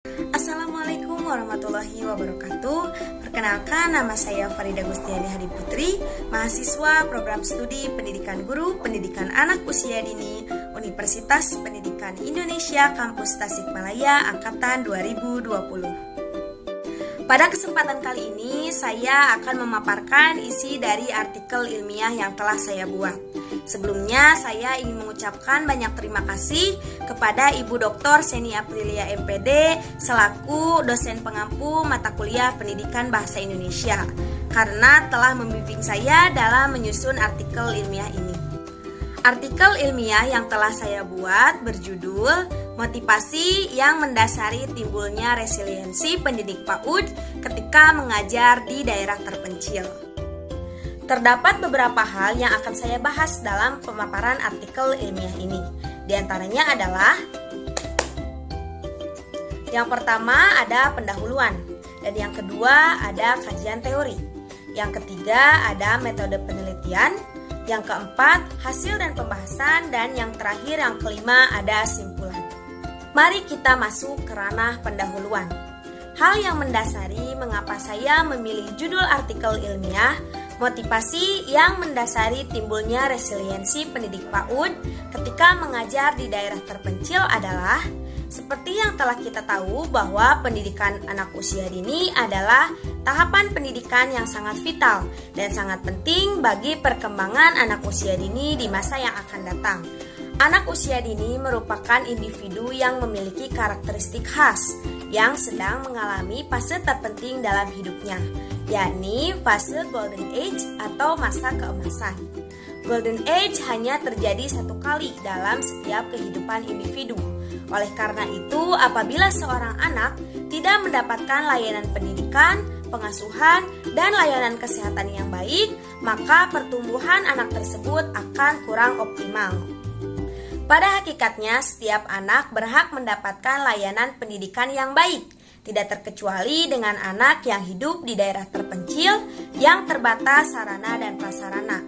Assalamualaikum warahmatullahi wabarakatuh. Perkenalkan, nama saya Farida Gustiani Hadi Putri, mahasiswa program studi Pendidikan Guru Pendidikan Anak Usia Dini Universitas Pendidikan Indonesia Kampus Tasikmalaya Angkatan 2020. Pada kesempatan kali ini, saya akan memaparkan isi dari artikel ilmiah yang telah saya buat. Sebelumnya, saya ingin mengucapkan banyak terima kasih kepada Ibu Dr. Seni Aprilia MPD selaku dosen pengampu mata kuliah Pendidikan Bahasa Indonesia karena telah membimbing saya dalam menyusun artikel ilmiah ini. Artikel ilmiah yang telah saya buat berjudul Motivasi yang mendasari timbulnya resiliensi pendidik PAUD ketika mengajar di daerah terpencil. Terdapat beberapa hal yang akan saya bahas dalam pemaparan artikel ilmiah ini. Di antaranya adalah yang pertama ada pendahuluan, dan yang kedua ada kajian teori. Yang ketiga ada metode penelitian. Yang keempat, hasil dan pembahasan, dan yang terakhir, yang kelima, ada simpulan. Mari kita masuk ke ranah pendahuluan. Hal yang mendasari mengapa saya memilih judul artikel ilmiah motivasi yang mendasari timbulnya resiliensi pendidik PAUD ketika mengajar di daerah terpencil adalah seperti yang telah kita tahu bahwa pendidikan anak usia dini adalah tahapan pendidikan yang sangat vital dan sangat penting bagi perkembangan anak usia dini di masa yang akan datang. Anak usia dini merupakan individu yang memiliki karakteristik khas yang sedang mengalami fase terpenting dalam hidupnya, yakni fase golden age atau masa keemasan. Golden age hanya terjadi satu kali dalam setiap kehidupan individu. Oleh karena itu, apabila seorang anak tidak mendapatkan layanan pendidikan, pengasuhan, dan layanan kesehatan yang baik, maka pertumbuhan anak tersebut akan kurang optimal. Pada hakikatnya, setiap anak berhak mendapatkan layanan pendidikan yang baik, tidak terkecuali dengan anak yang hidup di daerah terpencil yang terbatas sarana dan prasarana.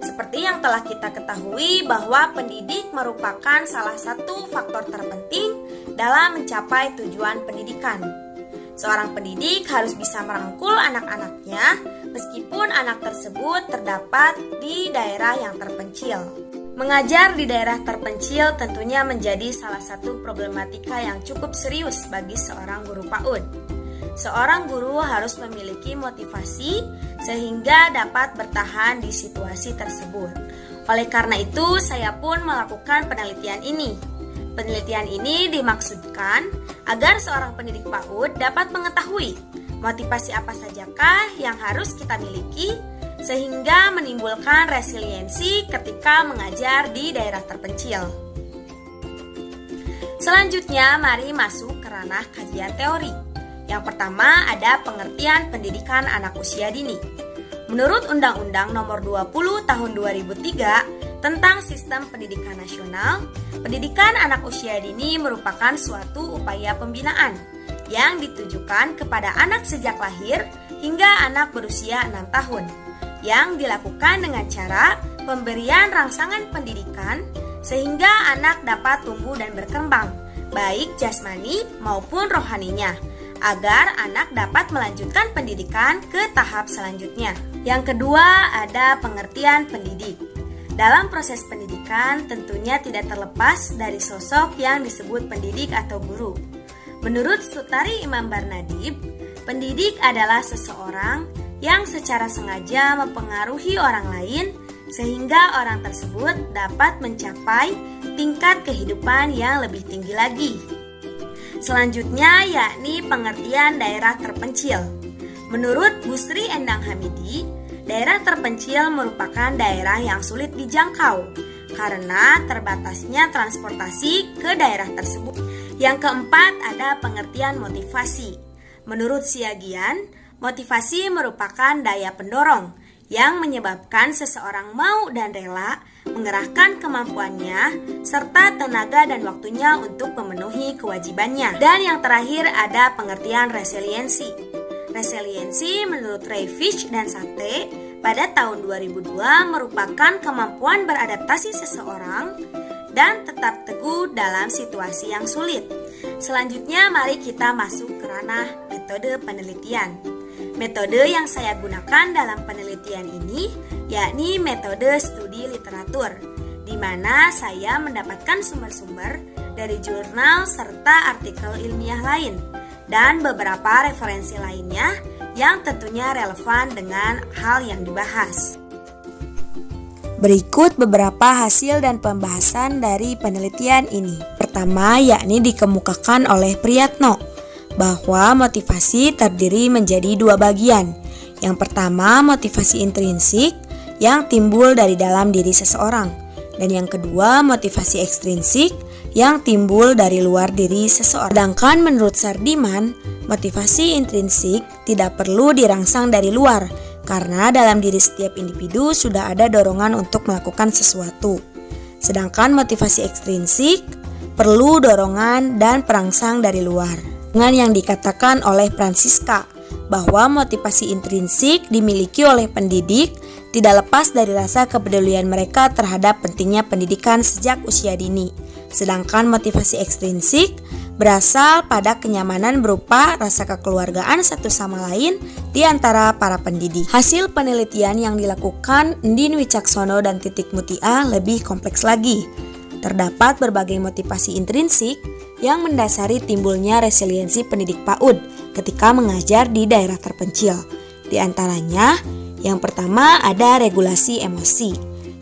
Seperti yang telah kita ketahui bahwa pendidik merupakan salah satu faktor terpenting dalam mencapai tujuan pendidikan. Seorang pendidik harus bisa merangkul anak-anaknya meskipun anak tersebut terdapat di daerah yang terpencil. Mengajar di daerah terpencil tentunya menjadi salah satu problematika yang cukup serius bagi seorang guru PAUD. Seorang guru harus memiliki motivasi sehingga dapat bertahan di situasi tersebut. Oleh karena itu, saya pun melakukan penelitian ini. Penelitian ini dimaksudkan agar seorang pendidik PAUD dapat mengetahui motivasi apa sajakah yang harus kita miliki sehingga menimbulkan resiliensi ketika mengajar di daerah terpencil. Selanjutnya, mari masuk ke ranah kajian teori. Yang pertama ada pengertian pendidikan anak usia dini. Menurut Undang-Undang Nomor 20 Tahun 2003 tentang Sistem Pendidikan Nasional, pendidikan anak usia dini merupakan suatu upaya pembinaan yang ditujukan kepada anak sejak lahir hingga anak berusia 6 tahun, yang dilakukan dengan cara pemberian rangsangan pendidikan sehingga anak dapat tumbuh dan berkembang, baik jasmani maupun rohaninya, agar anak dapat melanjutkan pendidikan ke tahap selanjutnya. Yang kedua, ada pengertian pendidik. Dalam proses pendidikan tentunya tidak terlepas dari sosok yang disebut pendidik atau guru. Menurut Sutari Imam Barnadib, pendidik adalah seseorang yang secara sengaja mempengaruhi orang lain sehingga orang tersebut dapat mencapai tingkat kehidupan yang lebih tinggi lagi. Selanjutnya yakni pengertian daerah terpencil. Menurut Busri Endang Hamidi, daerah terpencil merupakan daerah yang sulit dijangkau karena terbatasnya transportasi ke daerah tersebut. Yang keempat ada pengertian motivasi. Menurut Siagian, motivasi merupakan daya pendorong yang menyebabkan seseorang mau dan rela mengerahkan kemampuannya serta tenaga dan waktunya untuk memenuhi kewajibannya. Dan yang terakhir ada pengertian resiliensi. Resiliensi menurut Ray Fish dan Sate pada tahun 2002 merupakan kemampuan beradaptasi seseorang dan tetap teguh dalam situasi yang sulit. Selanjutnya mari kita masuk ke ranah metode penelitian. Metode yang saya gunakan dalam penelitian ini yakni metode studi literatur, di mana saya mendapatkan sumber-sumber dari jurnal serta artikel ilmiah lain dan beberapa referensi lainnya yang tentunya relevan dengan hal yang dibahas. Berikut beberapa hasil dan pembahasan dari penelitian ini. Pertama, yakni dikemukakan oleh Priyatno bahwa motivasi terdiri menjadi dua bagian. Yang pertama, motivasi intrinsik yang timbul dari dalam diri seseorang, dan yang kedua, motivasi ekstrinsik yang timbul dari luar diri seseorang. Sedangkan menurut Sardiman, motivasi intrinsik tidak perlu dirangsang dari luar, karena dalam diri setiap individu sudah ada dorongan untuk melakukan sesuatu. Sedangkan motivasi ekstrinsik perlu dorongan dan perangsang dari luar. Dengan yang dikatakan oleh Francisca bahwa motivasi intrinsik dimiliki oleh pendidik tidak lepas dari rasa kepedulian mereka terhadap pentingnya pendidikan sejak usia dini. Sedangkan motivasi ekstrinsik berasal pada kenyamanan berupa rasa kekeluargaan satu sama lain di antara para pendidik. Hasil penelitian yang dilakukan Ndin Wicaksono dan Titik Mutia lebih kompleks lagi. Terdapat berbagai motivasi intrinsik yang mendasari timbulnya resiliensi pendidik PAUD ketika mengajar di daerah terpencil. Di antaranya, yang pertama ada regulasi emosi,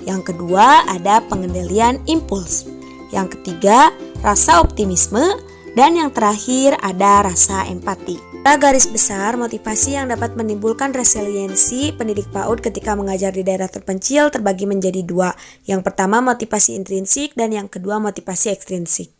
yang kedua ada pengendalian impuls, yang ketiga rasa optimisme, dan yang terakhir ada rasa empati. Pada garis besar, motivasi yang dapat menimbulkan resiliensi pendidik PAUD ketika mengajar di daerah terpencil terbagi menjadi dua. Yang pertama motivasi intrinsik dan yang kedua motivasi ekstrinsik.